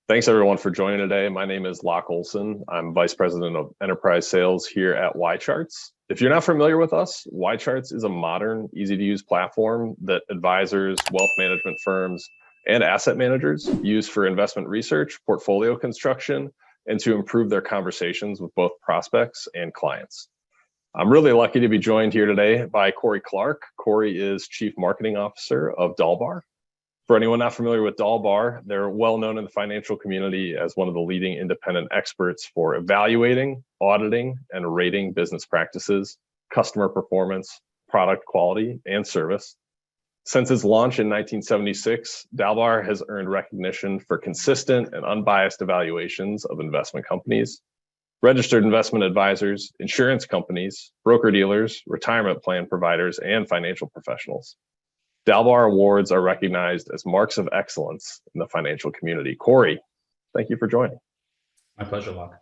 Thanks everyone for joining today. My name is Lauck Olson. I'm Vice President of Enterprise Sales here at YCharts. If you're not familiar with us, YCharts is a modern, easy to use platform that advisors, wealth management firms, and asset managers use for investment research, portfolio construction, and to improve their conversations with both prospects and clients. I'm really lucky to be joined here today by Cory. Cory is Chief Marketing Officer of Dalbar. For anyone not familiar with Dalbar, they're well known in the financial community as one of the leading independent experts for evaluating, auditing, and rating business practices, customer performance, product quality, and service. Since its launch in 1976, Dalbar has earned recognition for consistent and unbiased evaluations of investment companies, registered investment advisors, insurance companies, broker-dealers, retirement plan providers, and financial professionals. Dalbar awards are recognized as marks of excellence in the financial community. Cory, thank you for joining. My pleasure, Lauck.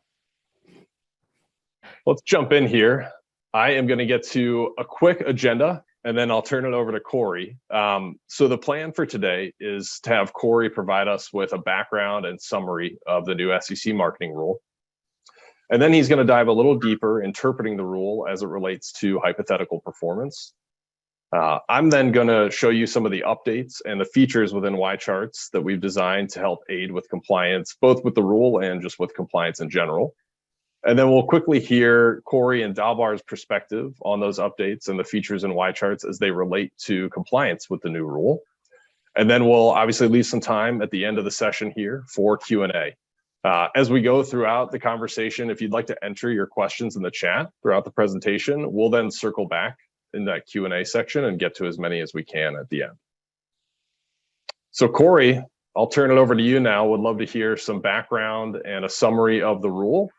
Let's jump in here. I am going to get to a quick agenda, and then I'll turn it over to Cory. So the plan for today is to have Cory provide us with a background and summary of the new SEC marketing rule. And then he's going to dive a little deeper, interpreting the rule as it relates to hypothetical performance. I'm then going to show you some of the updates and the features within YCharts that we've designed to help aid with compliance, both with the rule and just with compliance in general. And then we'll quickly hear Cory and Dalbar's perspective on those updates and the features in YCharts as they relate to compliance with the new rule. And then we'll obviously leave some time at the end of the session here for Q&A. As we go throughout the conversation, if you'd like to enter your questions in the chat throughout the presentation, we'll then circle back in that Q&A section and get to as many as we can at the end. So Cory, I'll turn it over to you now. Would love to hear some background and a summary of the rule,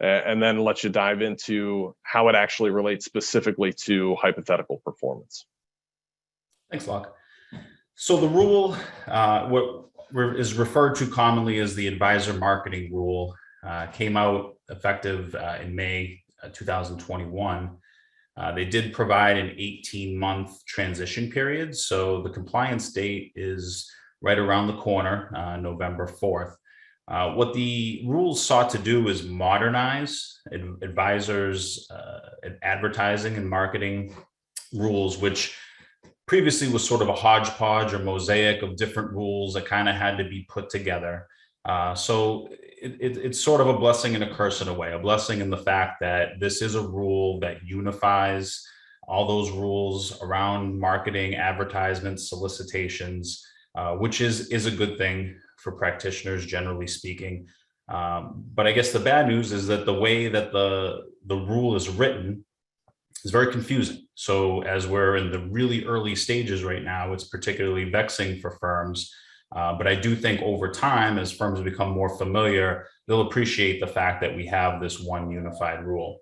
and then let you dive into how it actually relates specifically to hypothetical performance. Thanks, Lauck. So the rule, what is referred to commonly as the advisor marketing rule, came out effective in May 2021. They did provide an 18-month transition period. So the compliance date is right around the corner, November 4th. What the rules sought to do is modernize advisors' advertising and marketing rules, which previously was sort of a hodgepodge or mosaic of different rules that kind of had to be put together. So it's sort of a blessing and a curse in a way. A blessing in the fact that this is a rule that unifies all those rules around marketing, advertisements, solicitations, which is a good thing for practitioners, generally speaking. But I guess the bad news is that the way that the rule is written is very confusing. So as we're in the really early stages right now, it's particularly vexing for firms. But I do think over time, as firms become more familiar, they'll appreciate the fact that we have this one unified rule.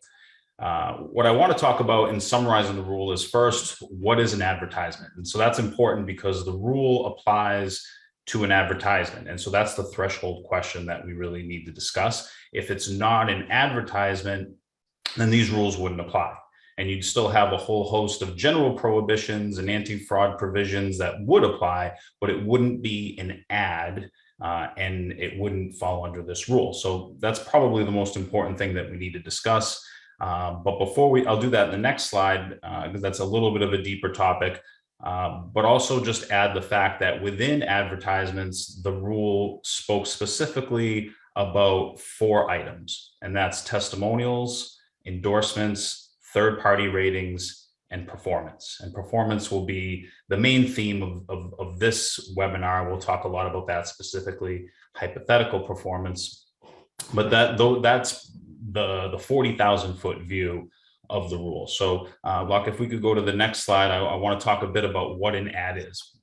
What I want to talk about in summarizing the rule is first, what is an advertisement? And so that's important because the rule applies to an advertisement. And so that's the threshold question that we really need to discuss. If it's not an advertisement, then these rules wouldn't apply. And you'd still have a whole host of general prohibitions and anti-fraud provisions that would apply, but it wouldn't be an ad and it wouldn't fall under this rule. So that's probably the most important thing that we need to discuss. But before I'll do that in the next slide, because that's a little bit of a deeper topic, but also just add the fact that within advertisements, the rule spoke specifically about 4 items, and that's testimonials, endorsements, third-party ratings, and performance. And performance will be the main theme of this webinar. We'll talk a lot about that, specifically hypothetical performance. But that's the 40,000-foot view of the rule. So Lauck, if we could go to the next slide, I want to talk a bit about what an ad is.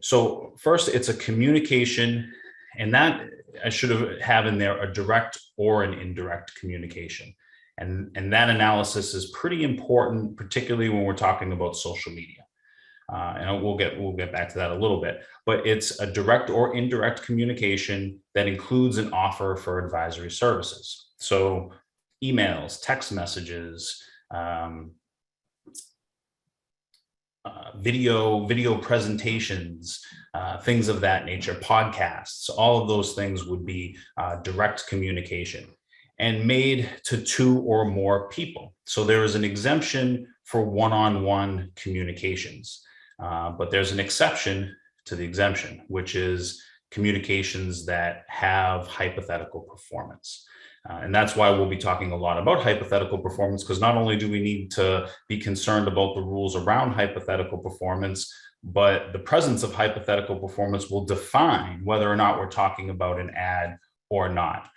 So first, it's a communication, and that I should have in there a direct or an indirect communication. And that analysis is pretty important, particularly when we're talking about social media. And we'll get back to that a little bit, but it's a direct or indirect communication that includes an offer for advisory services. So emails, text messages, video presentations, things of that nature, podcasts, all of those things would be direct communication and made to 2 or more people. So there is an exemption for one-on-one communications, but there's an exception to the exemption, which is communications that have hypothetical performance. And that's why we'll be talking a lot about hypothetical performance, because not only do we need to be concerned about the rules around hypothetical performance, but the presence of hypothetical performance will define whether or not we're talking about an ad or not.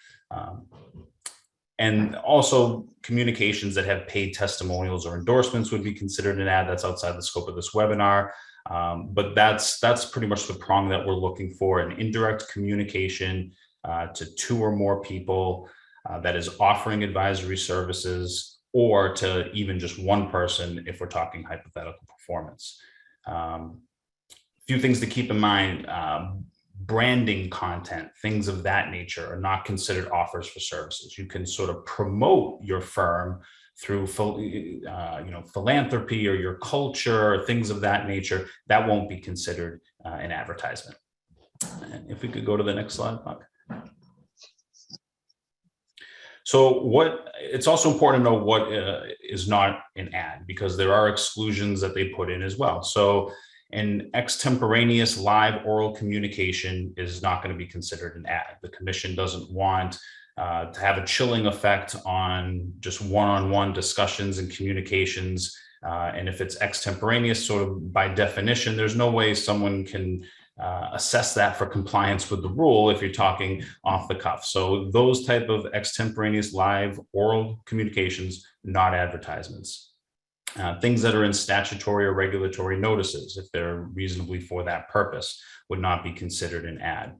And also communications that have paid testimonials or endorsements would be considered an ad. That's outside the scope of this webinar. But that's pretty much the prong that we're looking for, an indirect communication to 2 or more people that is offering advisory services, or to even just one person if we're talking hypothetical performance. Few things to keep in mind. Branding content, things of that nature are not considered offers for services. You can sort of promote your firm through philanthropy or your culture or things of that nature. That won't be considered an advertisement. And if we could go to the next slide, Lauck. So it's also important to know what is not an ad, because there are exclusions that they put in as well. So an extemporaneous live oral communication is not going to be considered an ad. The commission doesn't want to have a chilling effect on just one-on-one discussions and communications. And if it's extemporaneous, sort of by definition, there's no way someone can assess that for compliance with the rule if you're talking off the cuff. So those type of extemporaneous live oral communications, not advertisements. Things that are in statutory or regulatory notices, if they're reasonably for that purpose, would not be considered an ad.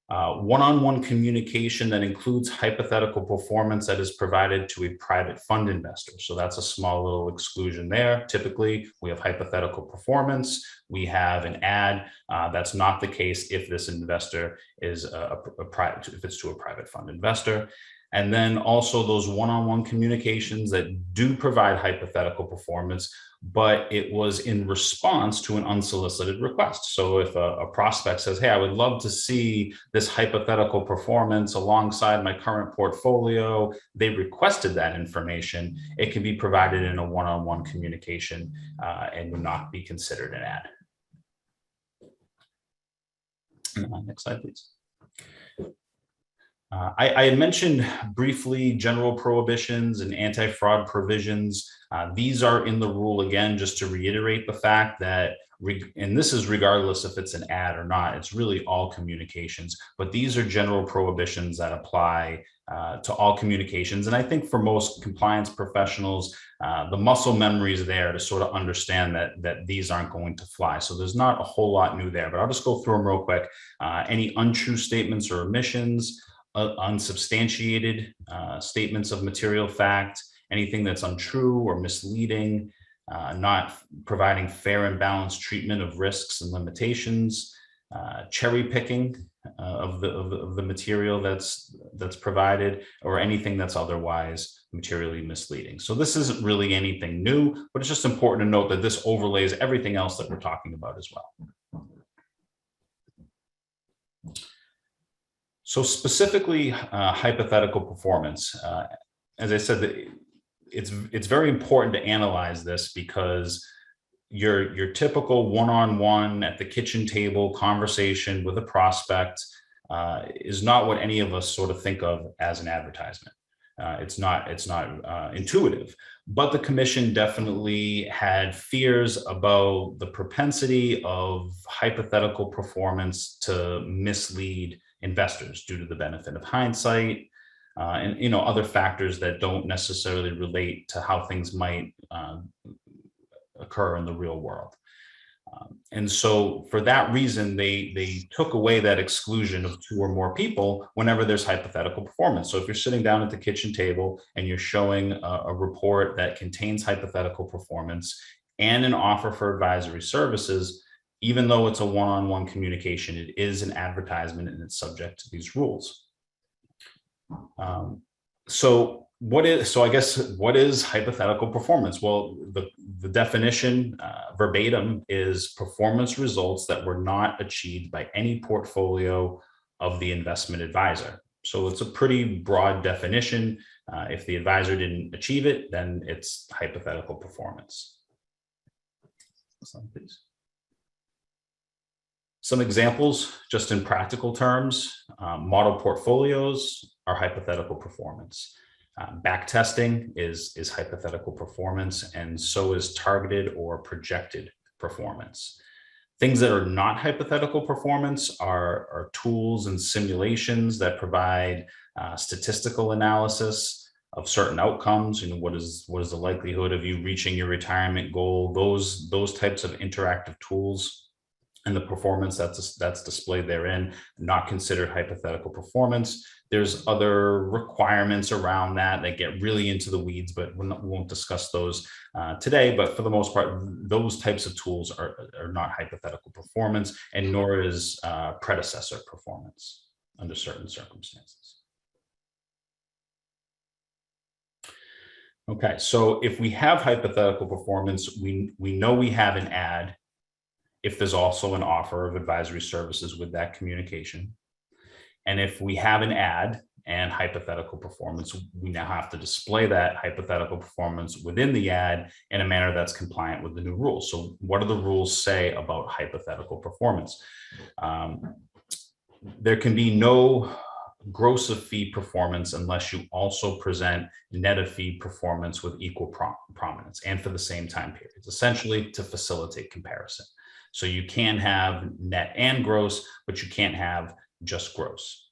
One-on-one communication that includes hypothetical performance that is provided to a private fund investor. So that's a small little exclusion there. Typically, we have hypothetical performance. We have an ad. That's not the case if this investor is if it's to a private fund investor. And then also those one-on-one communications that do provide hypothetical performance, but it was in response to an unsolicited request. So if a prospect says, hey, I would love to see this hypothetical performance alongside my current portfolio, they requested that information, it can be provided in a one-on-one communication and would not be considered an ad. Next slide, please. I had mentioned briefly general prohibitions and anti-fraud provisions. These are in the rule again, just to reiterate the fact that, and this is regardless if it's an ad or not, it's really all communications, but these are general prohibitions that apply to all communications. And I think for most compliance professionals, the muscle memory is there to sort of understand that these aren't going to fly. So there's not a whole lot new there, but I'll just go through them real quick. Any untrue statements or omissions, unsubstantiated statements of material fact, anything that's untrue or misleading, not providing fair and balanced treatment of risks and limitations, cherry picking of the material that's provided, or anything that's otherwise materially misleading. So this isn't really anything new, but it's just important to note that this overlays everything else that we're talking about as well. So specifically, hypothetical performance, as I said, it's very important to analyze this, because your typical one-on-one at the kitchen table conversation with a prospect is not what any of us sort of think of as an advertisement. It's not intuitive, but the commission definitely had fears about the propensity of hypothetical performance to mislead investors due to the benefit of hindsight and other factors that don't necessarily relate to how things might occur in the real world. And so for that reason, they took away that exclusion of 2 or more people whenever there's hypothetical performance. So if you're sitting down at the kitchen table and you're showing a report that contains hypothetical performance and an offer for advisory services, even though it's a one-on-one communication, it is an advertisement and it's subject to these rules. I guess what is hypothetical performance? Well, the definition verbatim is performance results that were not achieved by any portfolio of the investment advisor. So it's a pretty broad definition. If the advisor didn't achieve it, then it's hypothetical performance. Next slide, please. Some examples, just in practical terms, model portfolios are hypothetical performance. Back testing is hypothetical performance, and so is targeted or projected performance. Things that are not hypothetical performance are tools and simulations that provide statistical analysis of certain outcomes. What is the likelihood of you reaching your retirement goal? Those types of interactive tools and the performance that's displayed therein, not considered hypothetical performance. There's other requirements around that get really into the weeds, but we won't discuss those today. But for the most part, those types of tools are not hypothetical performance, and nor is predecessor performance under certain circumstances. Okay, so if we have hypothetical performance, we know we have an ad if there's also an offer of advisory services with that communication. And if we have an ad and hypothetical performance, we now have to display that hypothetical performance within the ad in a manner that's compliant with the new rules. So what do the rules say about hypothetical performance? There can be no gross of fee performance unless you also present net of fee performance with equal prominence and for the same time periods, essentially to facilitate comparison. So you can have net and gross, but you can't have just gross.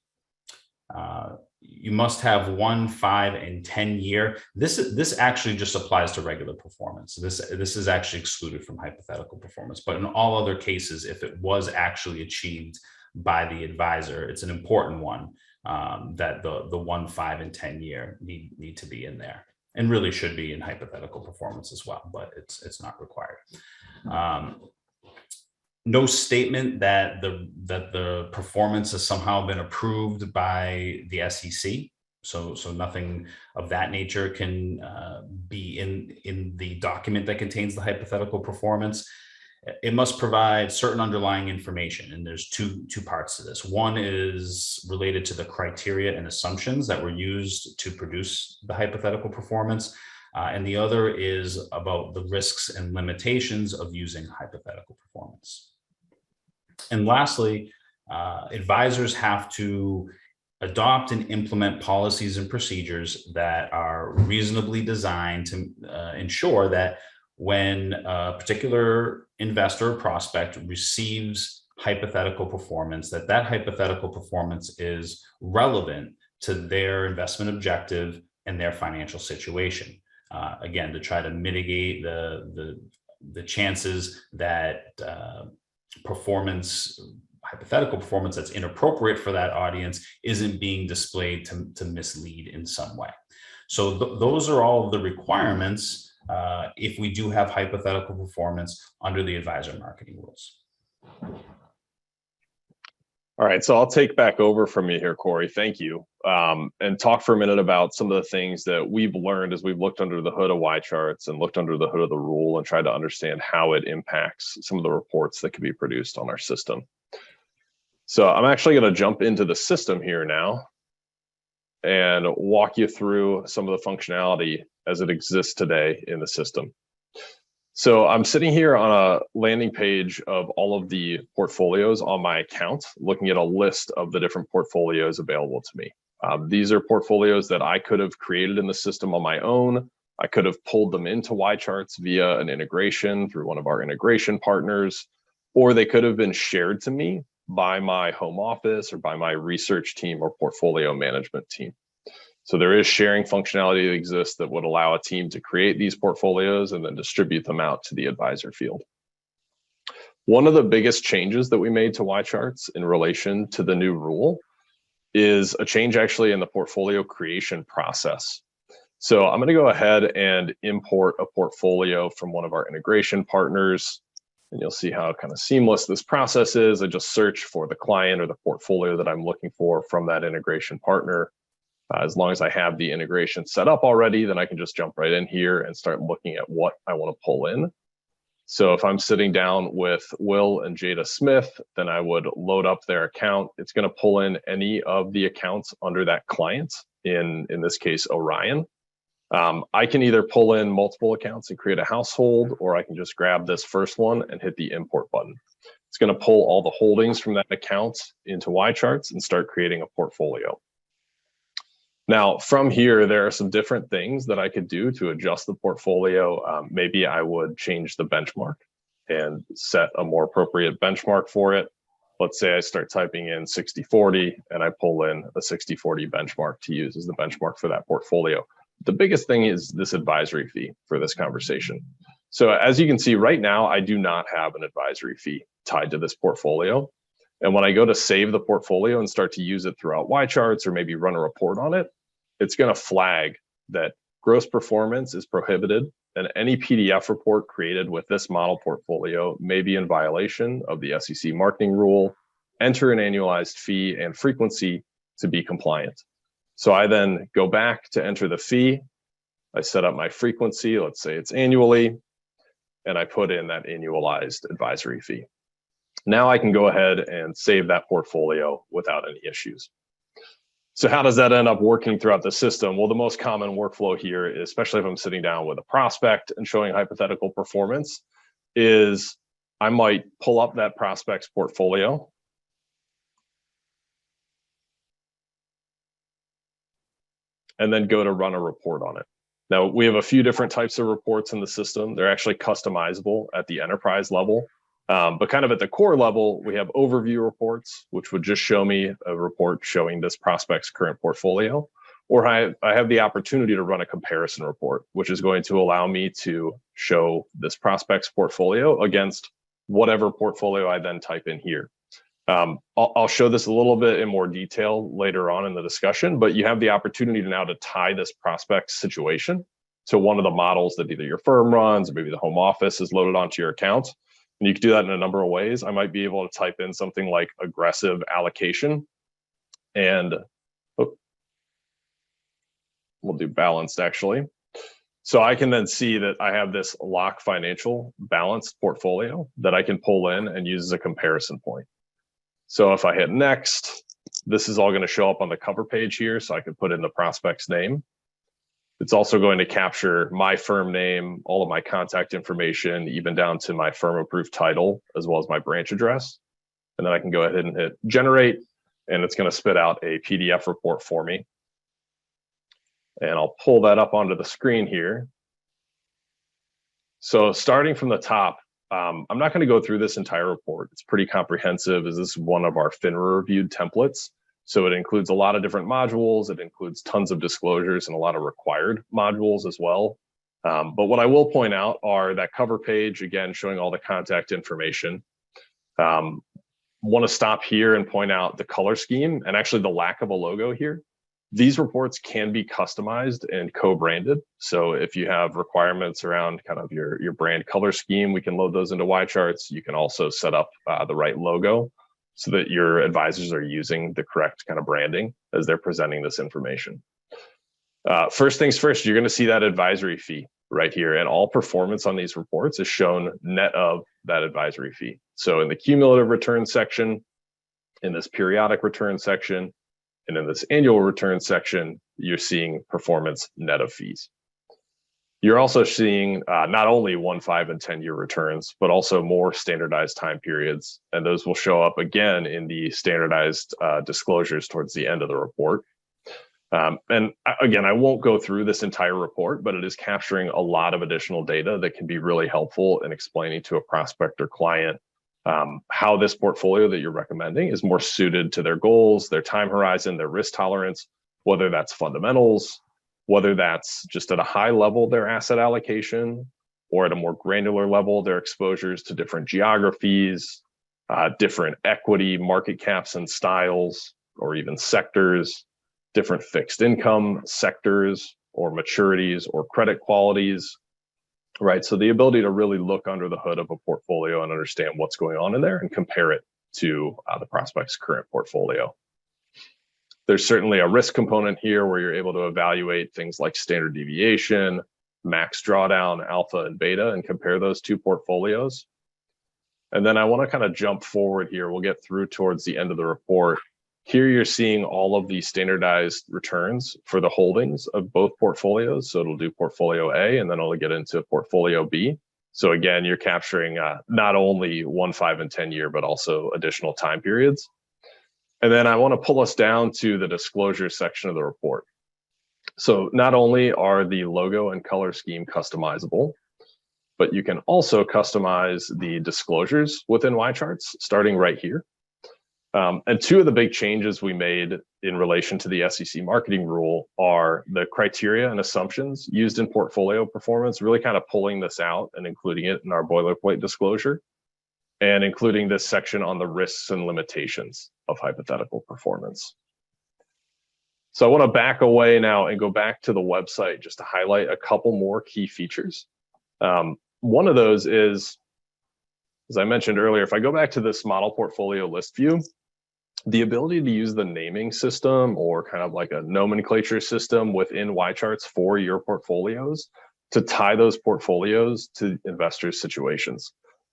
You must have 1, 5, and 10 year. This actually just applies to regular performance. This is actually excluded from hypothetical performance. But in all other cases, if it was actually achieved by the advisor, it's an important one that the 1, 5, and 10 year need to be in there, and really should be in hypothetical performance as well, but it's not required. No statement that the performance has somehow been approved by the SEC. So nothing of that nature can be in the document that contains the hypothetical performance. It must provide certain underlying information, and there's two parts to this. One is related to the criteria and assumptions that were used to produce the hypothetical performance, and the other is about the risks and limitations of using hypothetical performance. And lastly, advisors have to adopt and implement policies and procedures that are reasonably designed to ensure that when a particular investor or prospect receives hypothetical performance, that hypothetical performance is relevant to their investment objective and their financial situation. Again, to try to mitigate the chances that hypothetical performance that's inappropriate for that audience isn't being displayed to mislead in some way. So those are all of the requirements if we do have hypothetical performance under the advisor marketing rules. All right, so I'll take back over from you here, Cory. Thank you. And talk for a minute about some of the things that we've learned as we've looked under the hood of YCharts and looked under the hood of the rule and tried to understand how it impacts some of the reports that can be produced on our system. So I'm actually going to jump into the system here now and walk you through some of the functionality as it exists today in the system. So I'm sitting here on a landing page of all of the portfolios on my account, looking at a list of the different portfolios available to me. These are portfolios that I could have created in the system on my own. I could have pulled them into YCharts via an integration through one of our integration partners, or they could have been shared to me by my home office or by my research team or portfolio management team. So there is sharing functionality that exists that would allow a team to create these portfolios and then distribute them out to the advisor field. One of the biggest changes that we made to YCharts in relation to the new rule is a change actually in the portfolio creation process. So I'm going to go ahead and import a portfolio from one of our integration partners, and you'll see how kind of seamless this process is. I just search for the client or the portfolio that I'm looking for from that integration partner. As long as I have the integration set up already, then I can just jump right in here and start looking at what I want to pull in. So if I'm sitting down with Will and Jada Smith, then I would load up their account. It's going to pull in any of the accounts under that client, in this case, Orion. I can either pull in multiple accounts and create a household, or I can just grab this first one and hit the import button. It's going to pull all the holdings from that account into YCharts and start creating a portfolio. Now, from here, there are some different things that I could do to adjust the portfolio. Maybe I would change the benchmark and set a more appropriate benchmark for it. Let's say I start typing in 60/40 and I pull in a 60/40 benchmark to use as the benchmark for that portfolio. The biggest thing is this advisory fee for this conversation. So as you can see right now, I do not have an advisory fee tied to this portfolio. And when I go to save the portfolio and start to use it throughout YCharts or maybe run a report on it, it's going to flag that gross performance is prohibited, and any PDF report created with this model portfolio may be in violation of the SEC marketing rule. Enter an annualized fee and frequency to be compliant. So I then go back to enter the fee. I set up my frequency, let's say it's annually, and I put in that annualized advisory fee. Now I can go ahead and save that portfolio without any issues. So how does that end up working throughout the system? Well, the most common workflow here, especially if I'm sitting down with a prospect and showing hypothetical performance, is I might pull up that prospect's portfolio. And then go to run a report on it. Now, we have a few different types of reports in the system. They're actually customizable at the enterprise level. But kind of at the core level, we have overview reports, which would just show me a report showing this prospect's current portfolio. Or I have the opportunity to run a comparison report, which is going to allow me to show this prospect's portfolio against whatever portfolio I then type in here. I'll show this a little bit in more detail later on in the discussion, but you have the opportunity now to tie this prospect's situation to one of the models that either your firm runs, or maybe the home office is loaded onto your account. And you can do that in a number of ways. I might be able to type in something like aggressive allocation, and we'll do balanced actually. So I can then see that I have this Lauck financial balanced portfolio that I can pull in and use as a comparison point. So if I hit next, this is all going to show up on the cover page here. So I can put in the prospect's name. It's also going to capture my firm name, all of my contact information, even down to my firm approved title, as well as my branch address. And then I can go ahead and hit generate, and it's going to spit out a PDF report for me. And I'll pull that up onto the screen here. So starting from the top, I'm not going to go through this entire report. It's pretty comprehensive, as this is one of our FINRA reviewed templates. So it includes a lot of different modules. It includes tons of disclosures and a lot of required modules as well. But what I will point out are that cover page, again, showing all the contact information. Want to stop here and point out the color scheme and actually the lack of a logo here. These reports can be customized and co-branded. So if you have requirements around kind of your brand color scheme, we can load those into YCharts. You can also set up the right logo so that your advisors are using the correct kind of branding as they're presenting this information. First things first, you're going to see that advisory fee right here, and all performance on these reports is shown net of that advisory fee. So in the cumulative return section, in this periodic return section, and in this annual return section, you're seeing performance net of fees. You're also seeing not only 1, 5, and 10-year returns, but also more standardized time periods. And those will show up again in the standardized disclosures towards the end of the report. And again, I won't go through this entire report, but it is capturing a lot of additional data that can be really helpful in explaining to a prospect or client how this portfolio that you're recommending is more suited to their goals, their time horizon, their risk tolerance, whether that's fundamentals, whether that's just at a high level, their asset allocation, or at a more granular level, their exposures to different geographies, different equity market caps and styles, or even sectors, different fixed income sectors or maturities or credit qualities, right? So the ability to really look under the hood of a portfolio and understand what's going on in there and compare it to the prospect's current portfolio. There's certainly a risk component here where you're able to evaluate things like standard deviation, max drawdown, alpha and beta, and compare those two portfolios. And then I want to kind of jump forward here. We'll get through towards the end of the report. Here you're seeing all of the standardized returns for the holdings of both portfolios. So it'll do portfolio A, and then it'll get into portfolio B. So again, you're capturing not only 1, 5, and 10 year, but also additional time periods. And then I want to pull us down to the disclosure section of the report. So not only are the logo and color scheme customizable, but you can also customize the disclosures within YCharts starting right here. And two of the big changes we made in relation to the SEC marketing rule are the criteria and assumptions used in portfolio performance, really kind of pulling this out and including it in our boilerplate disclosure, and including this section on the risks and limitations of hypothetical performance. So I want to back away now and go back to the website just to highlight a couple more key features. One of those is, as I mentioned earlier, if I go back to this model portfolio list view, the ability to use the naming system or kind of like a nomenclature system within YCharts for your portfolios to tie those portfolios to investors' situations.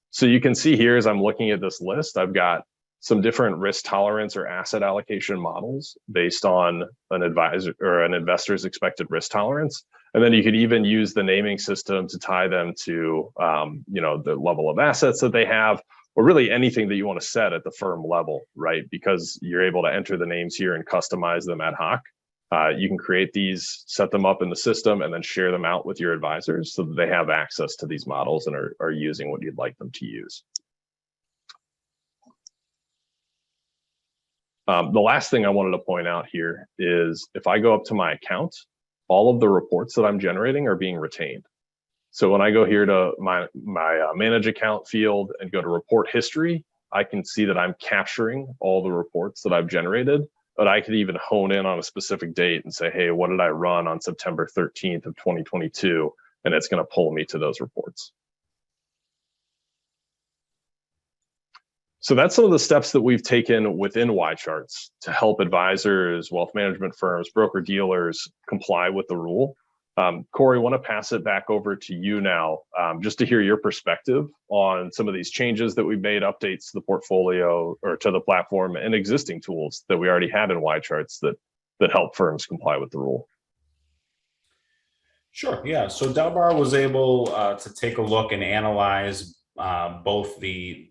So you can see here as I'm looking at this list, I've got some different risk tolerance or asset allocation models based on an advisor or an investor's expected risk tolerance. And then you could even use the naming system to tie them to the level of assets that they have, or really anything that you want to set at the firm level, right? Because you're able to enter the names here and customize them ad hoc. You can create these, set them up in the system, and then share them out with your advisors so that they have access to these models and are using what you'd like them to use. The last thing I wanted to point out here is if I go up to my account, all of the reports that I'm generating are being retained. So when I go here to my manage account field and go to report history, I can see that I'm capturing all the reports that I've generated, but I could even hone in on a specific date and say, hey, what did I run on September 13th of 2022? And it's going to pull me to those reports. So that's some of the steps that we've taken within YCharts to help advisors, wealth management firms, broker-dealers comply with the rule. Cory, I want to pass it back over to you now, just to hear your perspective on some of these changes that we've made, updates to the portfolio or to the platform, and existing tools that we already have in YCharts that help firms comply with the rule. Sure, yeah. So Dalbar was able to take a look and analyze both the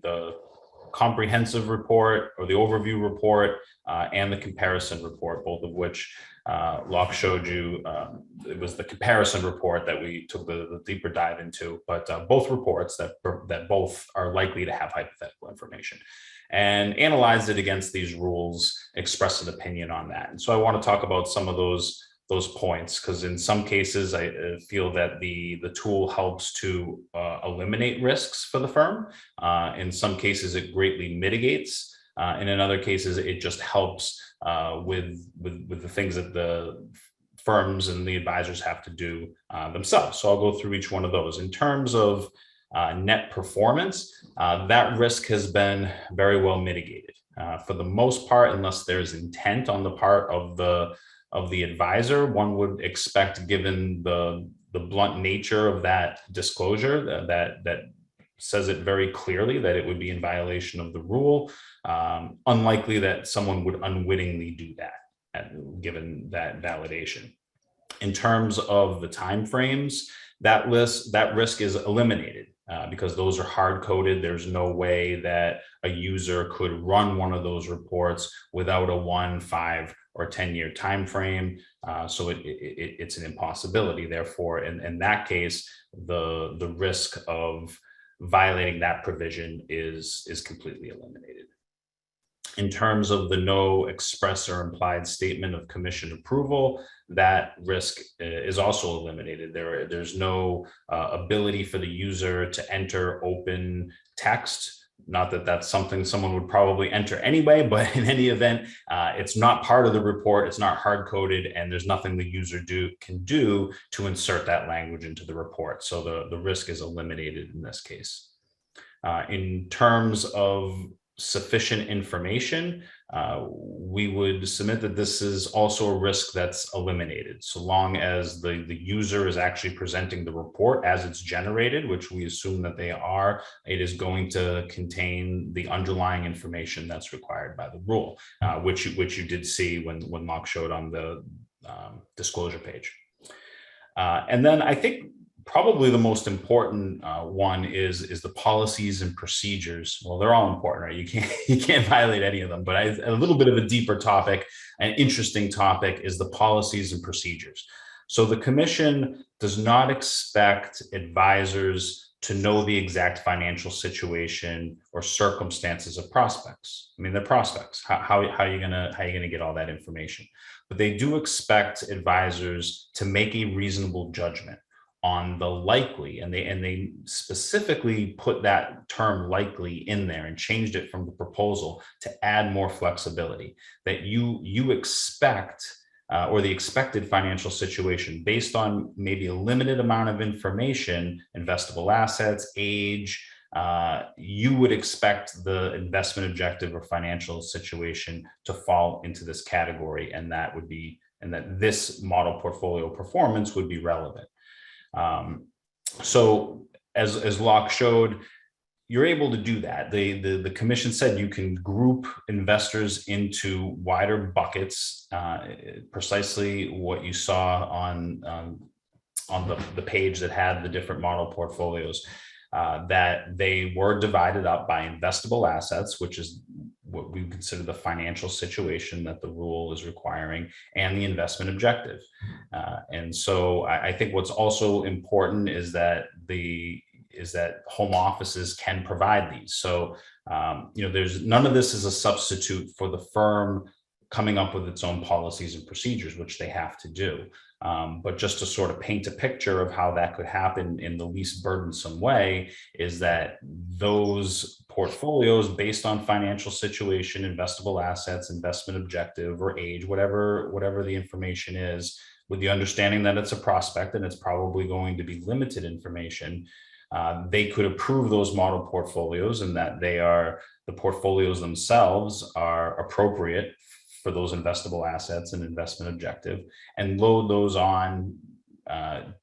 comprehensive report or the overview report and the comparison report, both of which Lauck showed you. It was the comparison report that we took the deeper dive into, but both reports that both are likely to have hypothetical information, and analyzed it against these rules, expressed an opinion on that. And so I want to talk about some of those points, because in some cases I feel that the tool helps to eliminate risks for the firm. In some cases it greatly mitigates, and in other cases it just helps with the things that the firms and the advisors have to do themselves. So I'll go through each one of those. In terms of net performance, that risk has been very well mitigated for the most part, unless there's intent on the part of the advisor. One would expect, given the blunt nature of that disclosure that says it very clearly that it would be in violation of the rule, unlikely that someone would unwittingly do that, given that validation. In terms of the timeframes, that risk is eliminated because those are hard coded. There's no way that a user could run one of those reports without a 1, 5, or 10-year time frame. So it's an impossibility. Therefore, in that case, the risk of violating that provision is completely eliminated. In terms of the no express or implied statement of commission approval, that risk is also eliminated. There's no ability for the user to enter open text. Not that that's something someone would probably enter anyway, but in any event, it's not part of the report. It's not hard coded, and there's nothing the user can do to insert that language into the report. So the risk is eliminated in this case. In terms of sufficient information, we would submit that this is also a risk that's eliminated, so long as the user is actually presenting the report as it's generated, which we assume that they are. It is going to contain the underlying information that's required by the rule, which you did see when Lauck showed on the disclosure page. And then I think probably the most important one is the policies and procedures. Well, they're all important, right? You can't violate any of them. But a little bit of a deeper topic, an interesting topic, is the policies and procedures. So the commission does not expect advisors to know the exact financial situation or circumstances of prospects. I mean, they're prospects. How are you gonna get all that information? But they do expect advisors to make a reasonable judgment on the likely, and they specifically put that term likely in there and changed it from the proposal to add more flexibility, that you expect or the expected financial situation based on maybe a limited amount of information, investable assets, age, you would expect the investment objective or financial situation to fall into this category, and that this model portfolio performance would be relevant. So as Lauck showed, you're able to do that. The commission said you can group investors into wider buckets, precisely what you saw on the page that had the different model portfolios, that they were divided up by investable assets, which is what we consider the financial situation that the rule is requiring, and the investment objective. And so I think what's also important is that home offices can provide these. So, there's none of this is a substitute for the firm coming up with its own policies and procedures, which they have to do. But just to sort of paint a picture of how that could happen in the least burdensome way, is that those portfolios based on financial situation, investable assets, investment objective, or age, whatever the information is, with the understanding that it's a prospect and it's probably going to be limited information, they could approve those model portfolios, and that the portfolios themselves are appropriate for those investable assets and investment objective, and load those on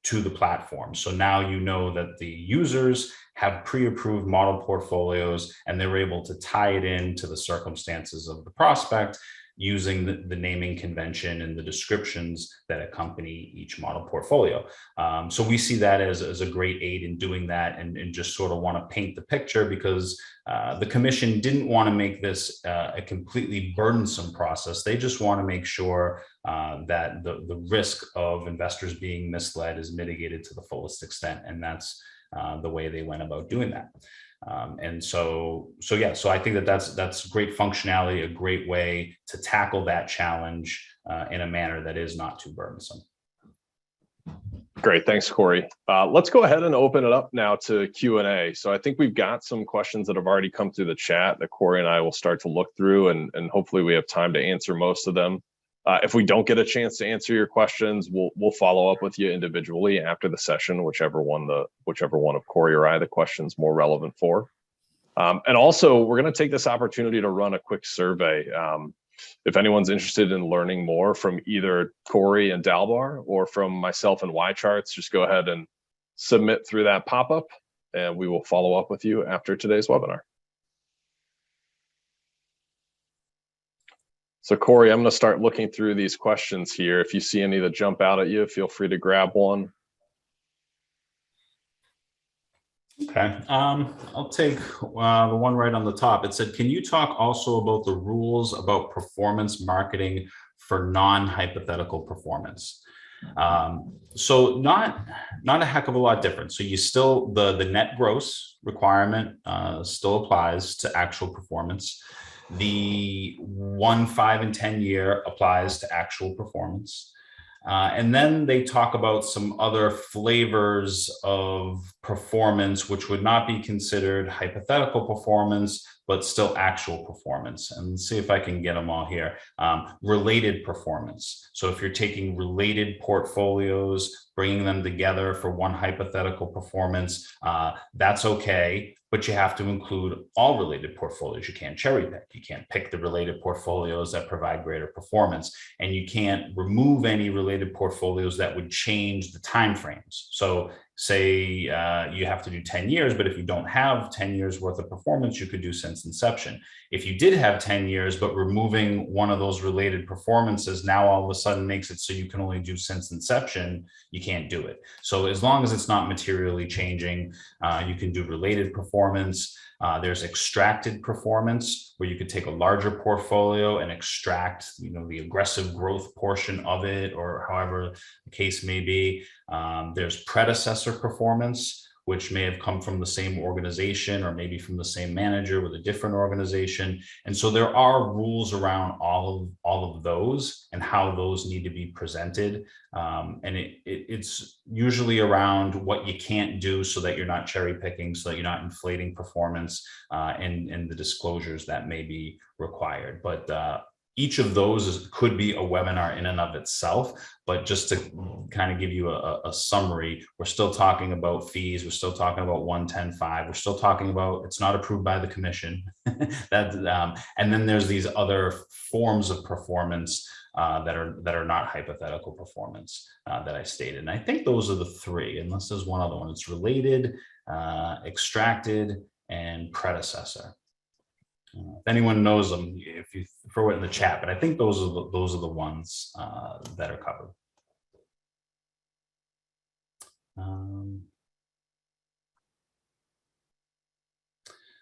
to the platform. So now you know that the users have pre-approved model portfolios, and they're able to tie it into the circumstances of the prospect using the naming convention and the descriptions that accompany each model portfolio. So we see that as a great aid in doing that, and just sort of want to paint the picture, because the commission didn't want to make this a completely burdensome process. They just want to make sure that the risk of investors being misled is mitigated to the fullest extent. And that's the way they went about doing that. So I think that's great functionality, a great way to tackle that challenge in a manner that is not too burdensome. Great, thanks, Cory. Let's go ahead and open it up now to Q&A. So I think we've got some questions that have already come through the chat that Cory and I will start to look through, and hopefully we have time to answer most of them. If we don't get a chance to answer your questions, we'll follow up with you individually after the session, whichever one of Cory or I the question's more relevant for. And also, we're going to take this opportunity to run a quick survey. If anyone's interested in learning more from either Cory and Dalbar or from myself and YCharts, just go ahead and submit through that pop-up, and we will follow up with you after today's webinar. So Cory, I'm going to start looking through these questions here. If you see any that jump out at you, feel free to grab one. Okay, I'll take the one right on the top. It said, can you talk also about the rules about performance marketing for non-hypothetical performance? So not a heck of a lot different. So you still, the net gross requirement still applies to actual performance. The 1, 5, and 10 year applies to actual performance. And then they talk about some other flavors of performance, which would not be considered hypothetical performance, but still actual performance. And see if I can get them all here. Related performance. So if you're taking related portfolios, bringing them together for one hypothetical performance, that's okay. but you have to include all related portfolios. You can't cherry pick. You can't pick the related portfolios that provide greater performance, and you can't remove any related portfolios that would change the timeframes. So say you have to do 10 years, but if you don't have 10 years worth of performance, you could do since inception. If you did have 10 years, but removing one of those related performances now all of a sudden makes it so you can only do since inception, you can't do it. So as long as it's not materially changing, you can do related performance. There's extracted performance, where you could take a larger portfolio and extract, the aggressive growth portion of it, or however the case may be. There's predecessor performance, which may have come from the same organization or maybe from the same manager with a different organization. And so there are rules around all of those and how those need to be presented. And it's usually around what you can't do so that you're not cherry picking, so that you're not inflating performance, and the disclosures that may be required. But each of those could be a webinar in and of itself, but just to kind of give you a summary, we're still talking about fees. We're still talking about 110.5. We're still talking about it's not approved by the commission. And then there's these other forms of performance that are not hypothetical performance that I stated. And I think those are the three, unless there's one other one. It's related, extracted, and predecessor. If anyone knows them, if you throw it in the chat, but I think those are the ones that are covered.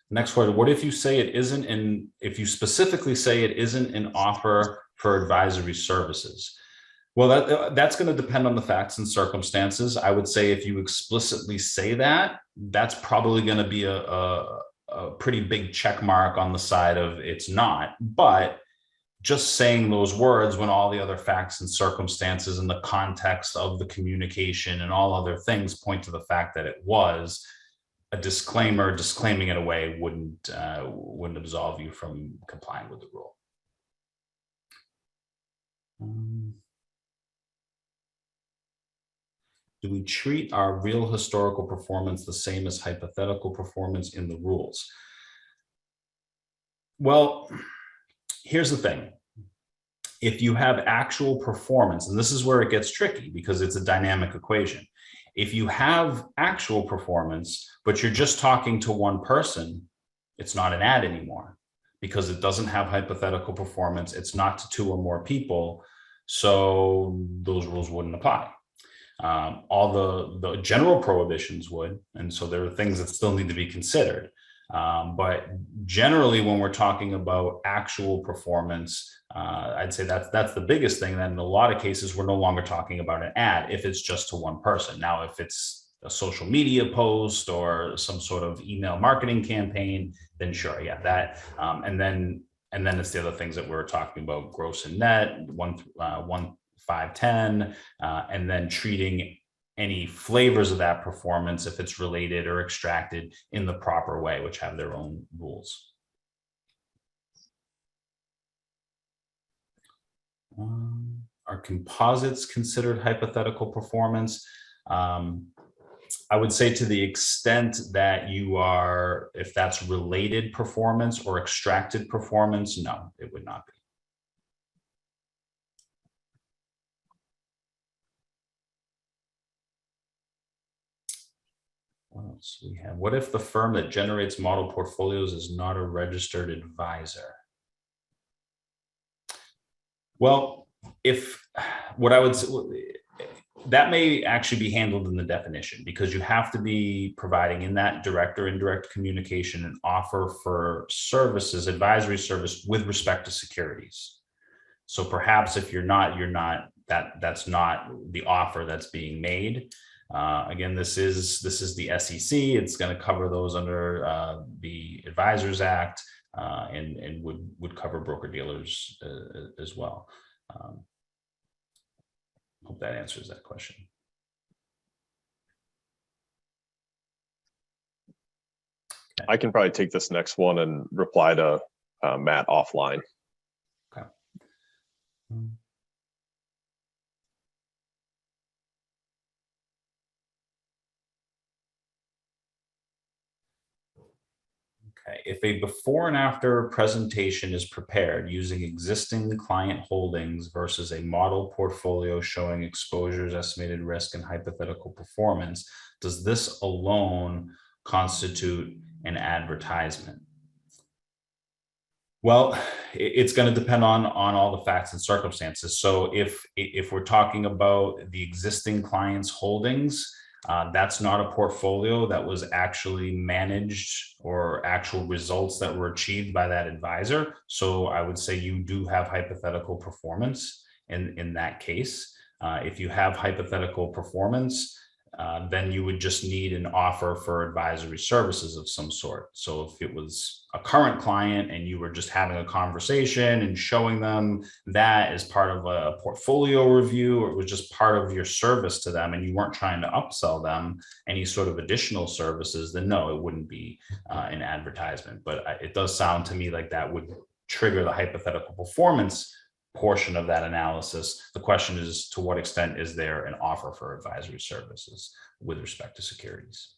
Next question: what if you say it isn't if you specifically say it isn't an offer for advisory services? Well, that's going to depend on the facts and circumstances. I would say if you explicitly say that, that's probably going to be a pretty big check mark on the side of it's not. But just saying those words when all the other facts and circumstances and the context of the communication and all other things point to the fact that it was a disclaimer, disclaiming it away wouldn't absolve you from complying with the rule. Do we treat our real historical performance the same as hypothetical performance in the rules? Well, here's the thing. If you have actual performance, and this is where it gets tricky because it's a dynamic equation. If you have actual performance, but you're just talking to one person, it's not an ad anymore because it doesn't have hypothetical performance. It's not to two or more people. So those rules wouldn't apply. All the general prohibitions would, and so there are things that still need to be considered. But generally, when we're talking about actual performance, I'd say that's the biggest thing. That in a lot of cases, we're no longer talking about an ad if it's just to one person. Now, if it's a social media post or some sort of email marketing campaign, then sure, yeah, that. And then it's the other things that we're talking about: gross and net, 1, 5, 10, and then treating any flavors of that performance, if it's related or extracted, in the proper way, which have their own rules. Are composites considered hypothetical performance? I would say to the extent that you are, if that's related performance or extracted performance, no, it would not be. What else we have? What if the firm that generates model portfolios is not a registered advisor? Well, what I would say, that may actually be handled in the definition, because you have to be providing in that direct or indirect communication an offer for services, advisory service with respect to securities. So perhaps if you're not, that's not the offer that's being made. Again, this is the SEC. It's going to cover those under the Advisors Act, and would cover broker dealers as well. Hope that answers that question. Okay. I can probably take this next one and reply to Matt offline. Okay. Okay. If a before and after presentation is prepared using existing client holdings versus a model portfolio showing exposures, estimated risk, and hypothetical performance, does this alone constitute an advertisement? Well, it's going to depend on all the facts and circumstances. So if we're talking about the existing client's holdings, that's not a portfolio that was actually managed or actual results that were achieved by that advisor. So I would say you do have hypothetical performance in that case. If you have hypothetical performance, then you would just need an offer for advisory services of some sort. So if it was a current client and you were just having a conversation and showing them that as part of a portfolio review, or it was just part of your service to them and you weren't trying to upsell them any sort of additional services, then no, it wouldn't be an advertisement. But it does sound to me like that would trigger the hypothetical performance portion of that analysis. The question is, to what extent is there an offer for advisory services with respect to securities?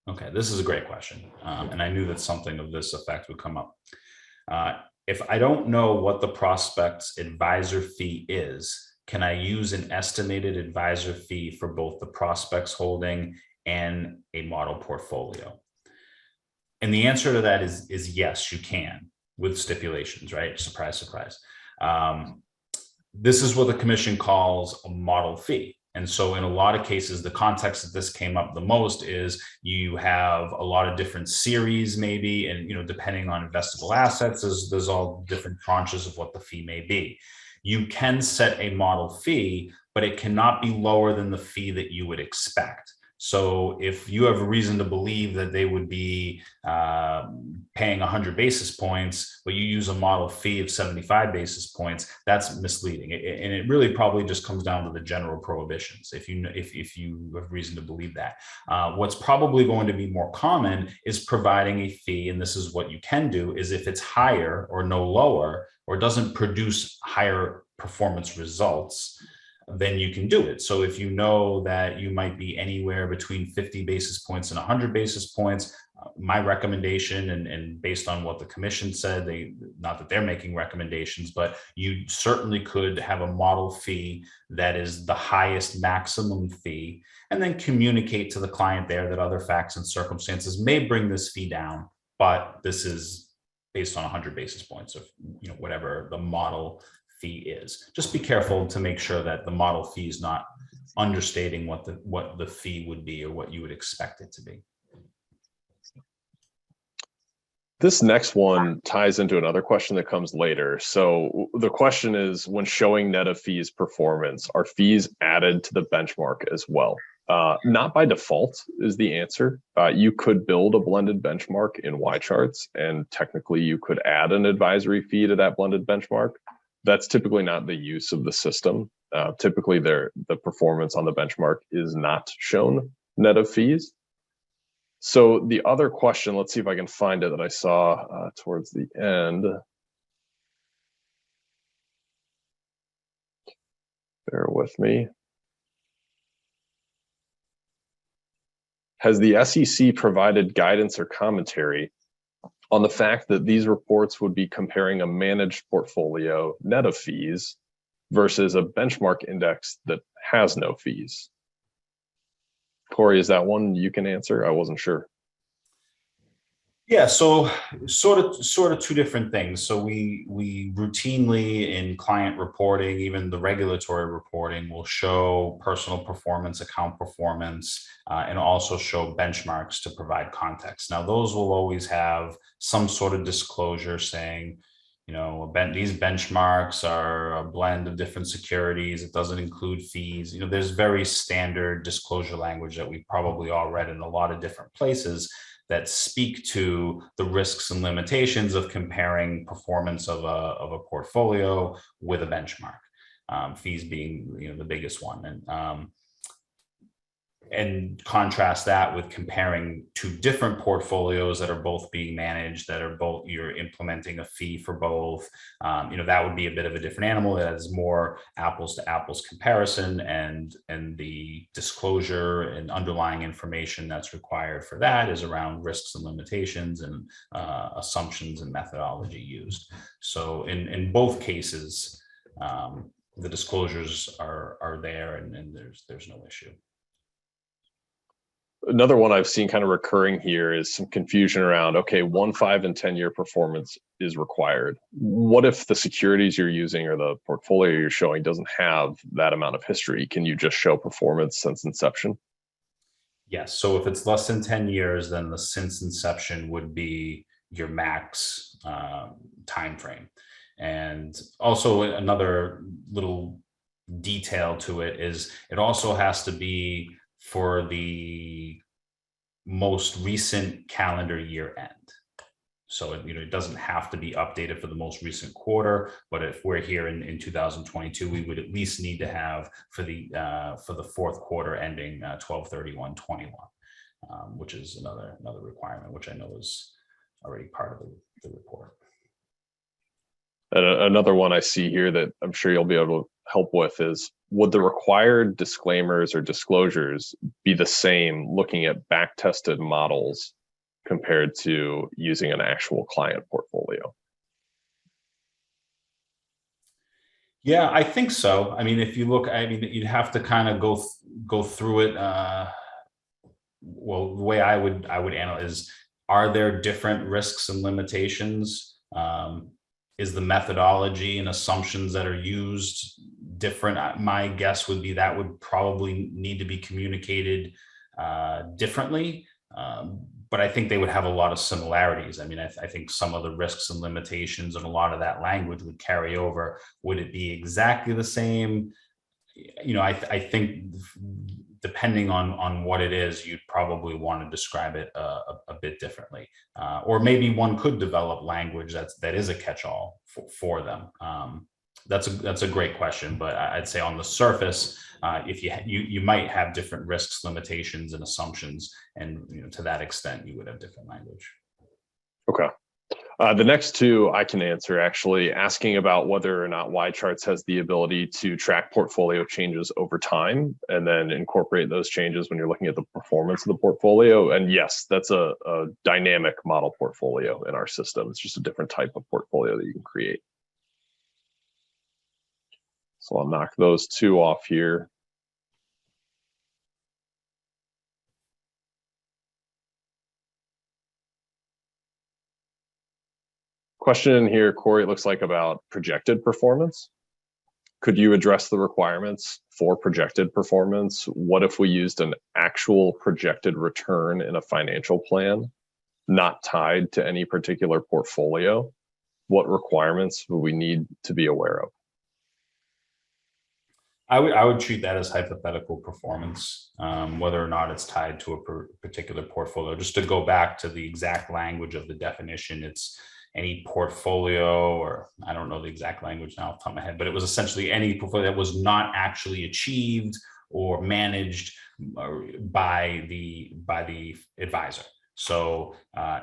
Okay, this is a great question. And I knew that something of this effect would come up. If I don't know what the prospect's advisor fee is, can I use an estimated advisor fee for both the prospect's holding and a model portfolio? And the answer to that is yes, you can, with stipulations, right? Surprise, surprise. This is what the commission calls a model fee. And so in a lot of cases, the context that this came up the most is you have a lot of different series maybe, and depending on investable assets, there's all different tranches of what the fee may be. You can set a model fee, but it cannot be lower than the fee that you would expect. So if you have a reason to believe that they would be paying 100 basis points, but you use a model fee of 75 basis points, that's misleading. And it really probably just comes down to the general prohibitions, if you have reason to believe that. What's probably going to be more common is providing a fee, and this is what you can do, is if it's higher or no lower, or doesn't produce higher performance results, then you can do it. So if you know that you might be anywhere between 50 basis points and 100 basis points, my recommendation, and based on what the commission said, not that they're making recommendations, but you certainly could have a model fee that is the highest maximum fee, and then communicate to the client there that other facts and circumstances may bring this fee down, but this is based on 100 basis points of whatever the model fee is. Just be careful to make sure that the model fee is not understating what the fee would be or what you would expect it to be. This next one ties into another question that comes later. So the question is, when showing net of fees performance, are fees added to the benchmark as well? Not by default is the answer. You could build a blended benchmark in YCharts, and technically you could add an advisory fee to that blended benchmark. That's typically not the use of the system. Typically, the performance on the benchmark is not shown net of fees. So the other question, let's see if I can find it, that I saw towards the end. Bear with me. Has the SEC provided guidance or commentary on the fact that these reports would be comparing a managed portfolio net of fees versus a benchmark index that has no fees? Cory, is that one you can answer? I wasn't sure. Yeah, so sort of two different things. So we routinely in client reporting, even the regulatory reporting, will show personal performance, account performance, and also show benchmarks to provide context. Now, those will always have some sort of disclosure saying, these benchmarks are a blend of different securities. It doesn't include fees. There's very standard disclosure language that we've probably all read in a lot of different places that speak to the risks and limitations of comparing performance of a portfolio with a benchmark, fees being the biggest one. And and contrast that with comparing two different portfolios that are both being managed, that are both, you're implementing a fee for both. That would be a bit of a different animal. That is more apples to apples comparison, and the disclosure and underlying information that's required for that is around risks and limitations and assumptions and methodology used. So in both cases, the disclosures are there, and there's no issue. Another one I've seen kind of recurring here is some confusion around, okay, 1, 5, and 10-year performance is required. What if the securities you're using or the portfolio you're showing doesn't have that amount of history? Can you just show performance since inception? Yes. So if it's less than 10 years, then the since inception would be your max time frame. And also another little detail to it is it also has to be for the most recent calendar year end. So it doesn't have to be updated for the most recent quarter, but if we're here in 2022, we would at least need to have for the fourth quarter ending 12/31/21, which is another requirement, which I know is already part of the report. And another one I see here that I'm sure you'll be able to help with is, would the required disclaimers or disclosures be the same looking at back-tested models compared to using an actual client portfolio? Yeah, I think so. I mean, if you look, I mean, you'd have to kind of go through it. Well, the way I would analyze, are there different risks and limitations? Is the methodology and assumptions that are used different? My guess would be that would probably need to be communicated differently. But I think they would have a lot of similarities. I mean, I think some of the risks and limitations and a lot of that language would carry over. Would it be exactly the same? I think depending on what it is, you'd probably want to describe it a bit differently, or maybe one could develop language that is a catch-all for them. That's a great question, but I'd say on the surface, if you might have different risks, limitations, and assumptions, and to that extent, you would have different language. Okay. The next two I can answer, actually asking about whether or not YCharts has the ability to track portfolio changes over time and then incorporate those changes when you're looking at the performance of the portfolio. And yes, that's a dynamic model portfolio in our system. It's just a different type of portfolio that you can create. So I'll knock those two off here. Question in here, Cory, it looks like about projected performance. Could you address the requirements for projected performance? What if we used an actual projected return in a financial plan, not tied to any particular portfolio? What requirements would we need to be aware of? I would treat that as hypothetical performance, whether or not it's tied to a particular portfolio. Just to go back to the exact language of the definition, it's any portfolio, or I don't know the exact language now off the top of my head, but it was essentially any portfolio that was not actually achieved or managed by the advisor. So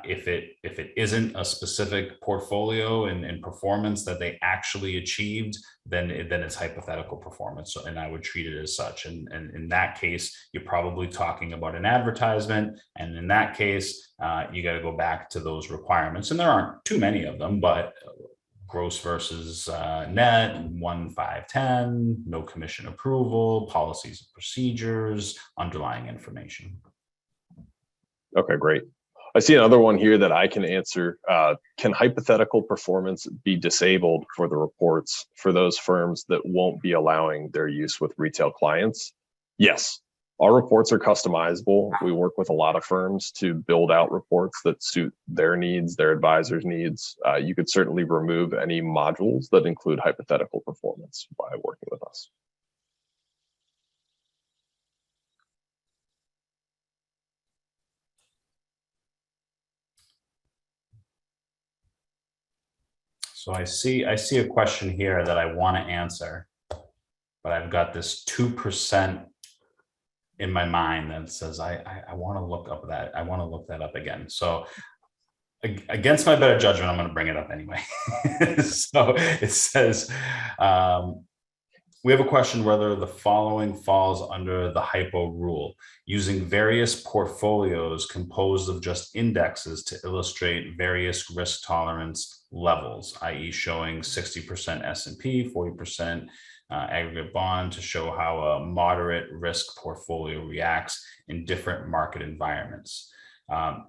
if it isn't a specific portfolio and performance that they actually achieved, then it's hypothetical performance. And I would treat it as such. And in that case, you're probably talking about an advertisement. And in that case, you got to go back to those requirements. And there aren't too many of them, but gross versus net, 1, 5, 10, no commission approval, policies and procedures, underlying information. Okay, great. I see another one here that I can answer. Can hypothetical performance be disabled for the reports for those firms that won't be allowing their use with retail clients? Yes, our reports are customizable. We work with a lot of firms to build out reports that suit their needs, their advisors' needs. You could certainly remove any modules that include hypothetical performance by working with us. So I see a question here that I want to answer, but I've got this 2% in my mind that says I want to look up that. I want to look that up again. So against my better judgment, I'm going to bring it up anyway. So it says, we have a question whether the following falls under the hypo rule, using various portfolios composed of just indexes to illustrate various risk tolerance levels, i.e. showing 60% S&P, 40% aggregate bond to show how a moderate risk portfolio reacts in different market environments.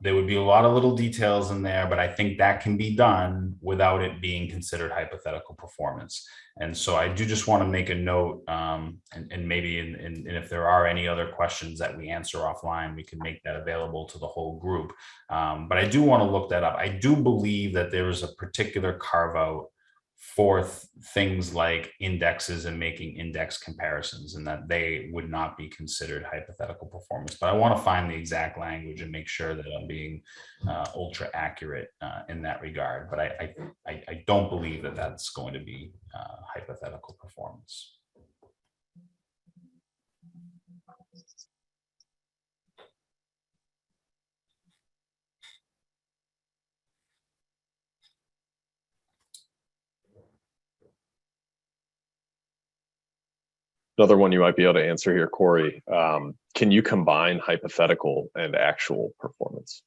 There would be a lot of little details in there, but I think that can be done without it being considered hypothetical performance. And so I do just want to make a note, and maybe and if there are any other questions that we answer offline, we can make that available to the whole group. But I do want to look that up. I do believe that there is a particular carve out for things like indexes and making index comparisons, and that they would not be considered hypothetical performance. But I want to find the exact language and make sure that I'm being ultra accurate in that regard. But I don't believe that that's going to be hypothetical performance. Another one you might be able to answer here, Cory. Can you combine hypothetical and actual performance?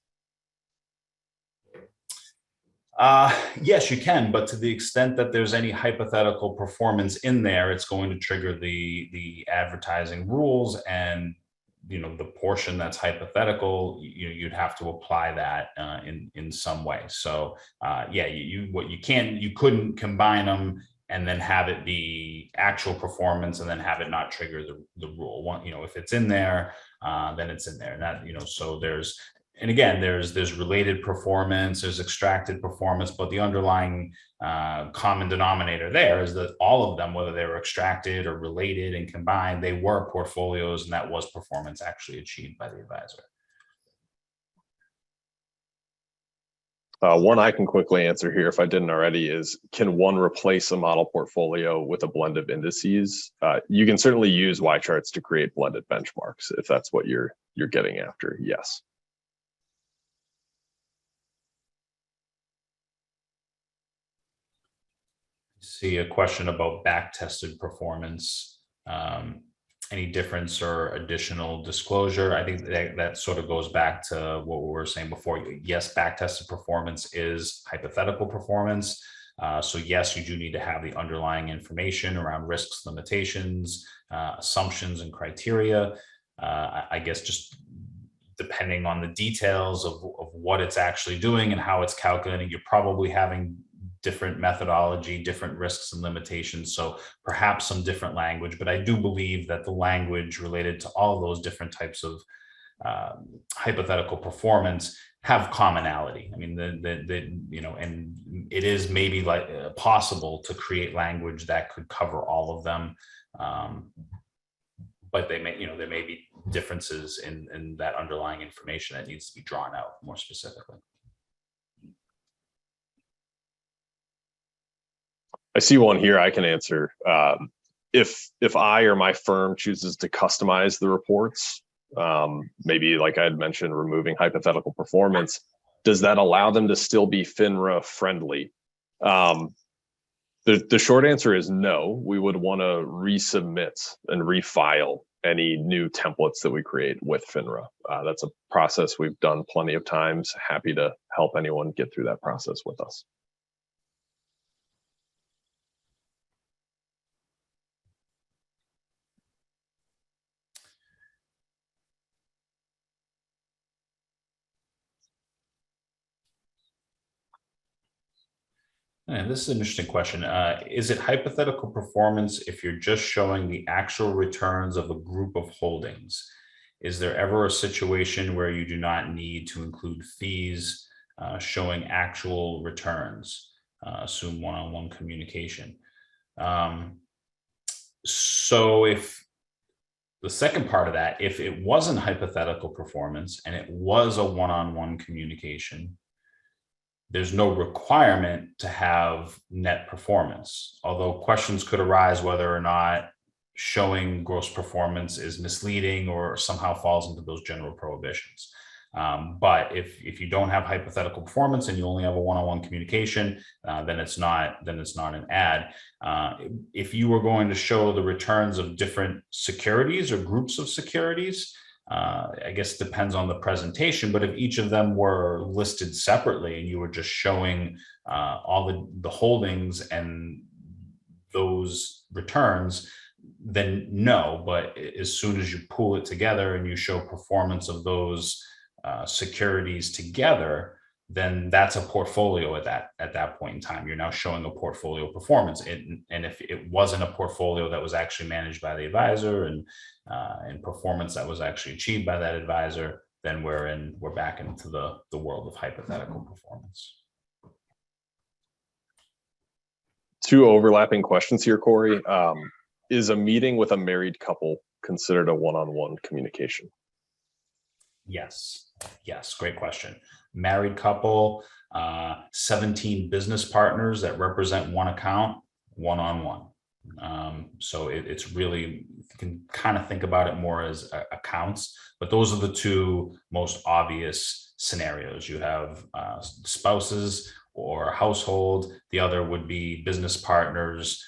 Yes, you can, but to the extent that there's any hypothetical performance in there, it's going to trigger the advertising rules, and the portion that's hypothetical, you'd have to apply that in some way. So yeah, you couldn't combine them and then have it be actual performance and then have it not trigger the rule. One, if it's in there, then it's in there. And that, so and again, there's related performance, there's extracted performance, but the underlying common denominator there is that all of them, whether they were extracted or related and combined, they were portfolios, and that was performance actually achieved by the advisor. One I can quickly answer here, if I didn't already, is can one replace a model portfolio with a blend of indices? You can certainly use YCharts to create blended benchmarks if that's what you're getting after. Yes. See a question about back-tested performance. Any difference or additional disclosure? I think that sort of goes back to what we were saying before. Yes, back-tested performance is hypothetical performance. So yes, you do need to have the underlying information around risks, limitations, assumptions, and criteria. I guess just depending on the details of what it's actually doing and how it's calculating, you're probably having different methodology, different risks and limitations. So perhaps some different language, but I do believe that the language related to all of those different types of hypothetical performance have commonality. I mean, and it is maybe like possible to create language that could cover all of them. But they may, there may be differences in that underlying information that needs to be drawn out more specifically. I see one here I can answer. If I or my firm chooses to customize the reports, maybe like I had mentioned, removing hypothetical performance, does that allow them to still be FINRA friendly? The short answer is no. We would want to resubmit and refile any new templates that we create with FINRA. That's a process we've done plenty of times. Happy to help anyone get through that process with us. And this is an interesting question. Is it hypothetical performance if you're just showing the actual returns of a group of holdings? Is there ever a situation where you do not need to include fees showing actual returns? Assume one-on-one communication. So if the second part of that, if it wasn't hypothetical performance and it was a one-on-one communication, there's no requirement to have net performance, although questions could arise whether or not showing gross performance is misleading or somehow falls into those general prohibitions. But if you don't have hypothetical performance and you only have a one-on-one communication, then it's not an ad. If you were going to show the returns of different securities or groups of securities, I guess it depends on the presentation, but if each of them were listed separately and you were just showing all the holdings and those returns, then no. But as soon as you pull it together and you show performance of those securities together, then that's a portfolio at that point in time. You're now showing a portfolio performance. And if it wasn't a portfolio that was actually managed by the advisor and performance that was actually achieved by that advisor, then we're back into the world of hypothetical performance. Two overlapping questions here, Cory. Is a meeting with a married couple considered a one-on-one communication? Yes, great question. Married couple, 17 business partners that represent one account, one-on-one. So it's really, you can kind of think about it more as accounts, but those are the two most obvious scenarios. You have spouses or household. The other would be business partners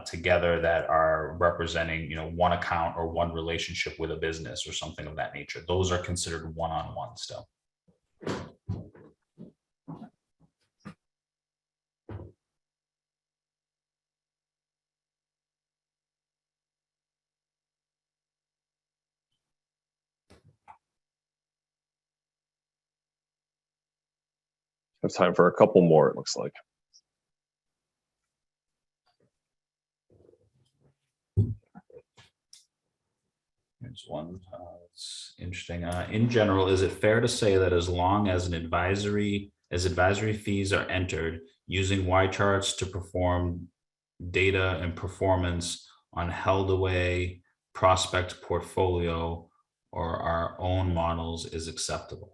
together that are representing, one account or one relationship with a business or something of that nature. Those are considered one-on-one still. Have time for a couple more, it looks like. Here's one. It's interesting. In general, is it fair to say that as long as advisory fees are entered using YCharts to perform data and performance on held away prospect portfolio or our own models is acceptable?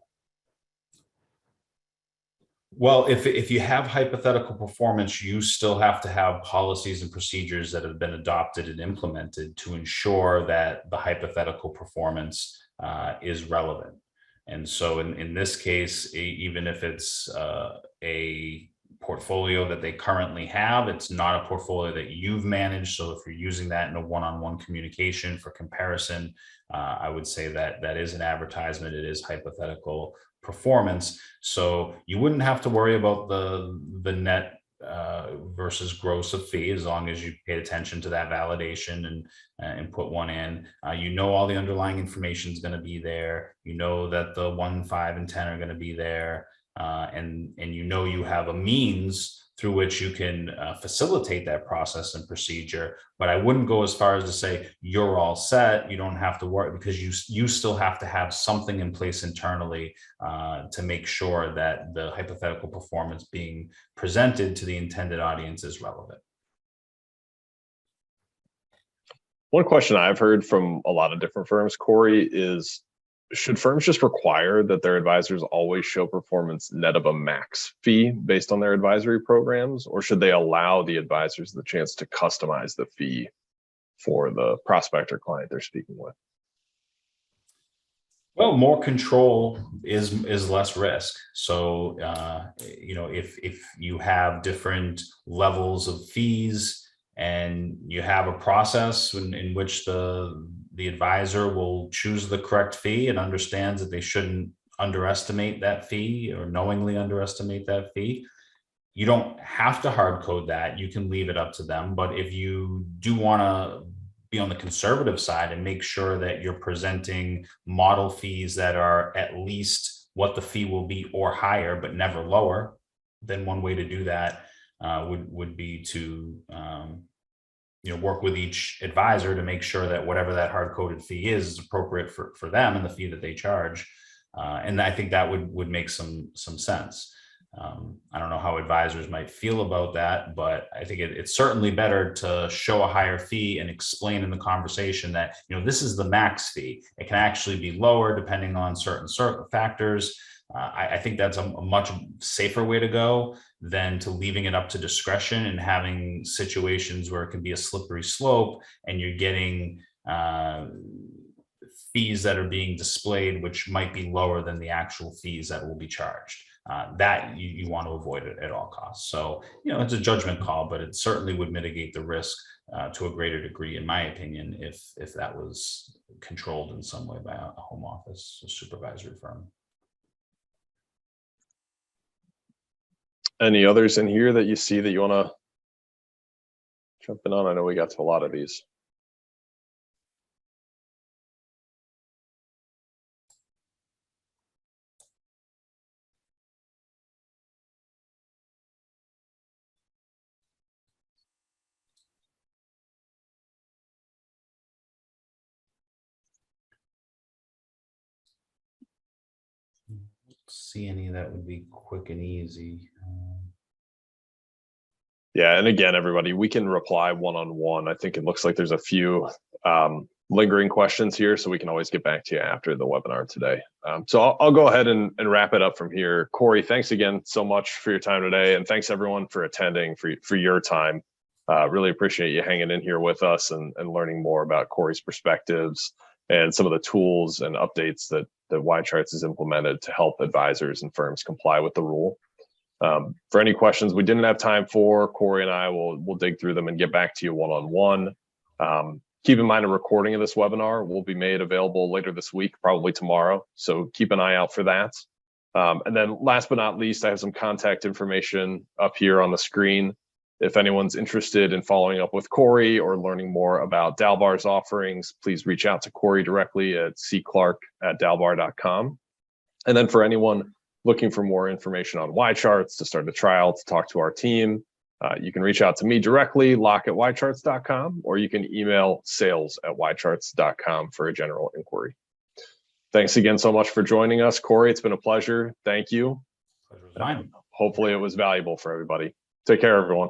Well, if you have hypothetical performance, you still have to have policies and procedures that have been adopted and implemented to ensure that the hypothetical performance is relevant. And so in this case, even if it's a portfolio that they currently have, it's not a portfolio that you've managed. So if you're using that in a one-on-one communication for comparison, I would say that that is an advertisement. It is hypothetical performance. So you wouldn't have to worry about the net versus gross of fee, as long as you paid attention to that validation and put one in. All the underlying information is going to be there. That the 1, 5, and 10 are going to be there, and you have a means through which you can facilitate that process and procedure. But I wouldn't go as far as to say you're all set. You don't have to worry, because you still have to have something in place internally to make sure that the hypothetical performance being presented to the intended audience is relevant. One question I've heard from a lot of different firms, Cory, is should firms just require that their advisors always show performance net of a max fee based on their advisory programs, or should they allow the advisors the chance to customize the fee for the prospect or client they're speaking with? Well, more control is less risk. So, if you have different levels of fees and you have a process in which the advisor will choose the correct fee and understands that they shouldn't underestimate that fee or knowingly underestimate that fee, you don't have to hard code that. You can leave it up to them. But if you do want to be on the conservative side and make sure that you're presenting model fees that are at least what the fee will be or higher, but never lower, then one way to do that would be to work with each advisor to make sure that whatever that hard-coded fee is appropriate for them and the fee that they charge. And I think that would make some sense. I don't know how advisors might feel about that, but I think it's certainly better to show a higher fee and explain in the conversation that, this is the max fee. It can actually be lower depending on certain factors. I think that's a much safer way to go than to leaving it up to discretion and having situations where it can be a slippery slope and you're getting fees that are being displayed, which might be lower than the actual fees that will be charged. That you want to avoid it at all costs. So, it's a judgment call, but it certainly would mitigate the risk to a greater degree, in my opinion, if that was controlled in some way by a home office, a supervisory firm. Any others in here that you see that you want to jump in on? I know we got to a lot of these. See any that would be quick and easy. Yeah, and again, everybody, we can reply one-on-one. I think it looks like there's a few lingering questions here, so we can always get back to you after the webinar today. So I'll go ahead and wrap it up from here. Cory, thanks again so much for your time today, and thanks everyone for attending, for your time. Really appreciate you hanging in here with us and learning more about Cory's perspectives and some of the tools and updates that YCharts has implemented to help advisors and firms comply with the rule. For any questions we didn't have time for, Cory and I will dig through them and get back to you one-on-one. Keep in mind a recording of this webinar will be made available later this week, probably tomorrow. So keep an eye out for that. And then last but not least, I have some contact information up here on the screen. If anyone's interested in following up with Cory or learning more about Dalbar's offerings, please reach out to Cory directly at cclark@dalbar.com. And then for anyone looking for more information on YCharts, to start a trial, to talk to our team, you can reach out to me directly, Lauck@YCharts.com, or you can email sales@YCharts.com for a general inquiry. Thanks again so much for joining us, Cory. It's been a pleasure. Thank you. Pleasure was mine. Hopefully it was valuable for everybody. Take care, everyone.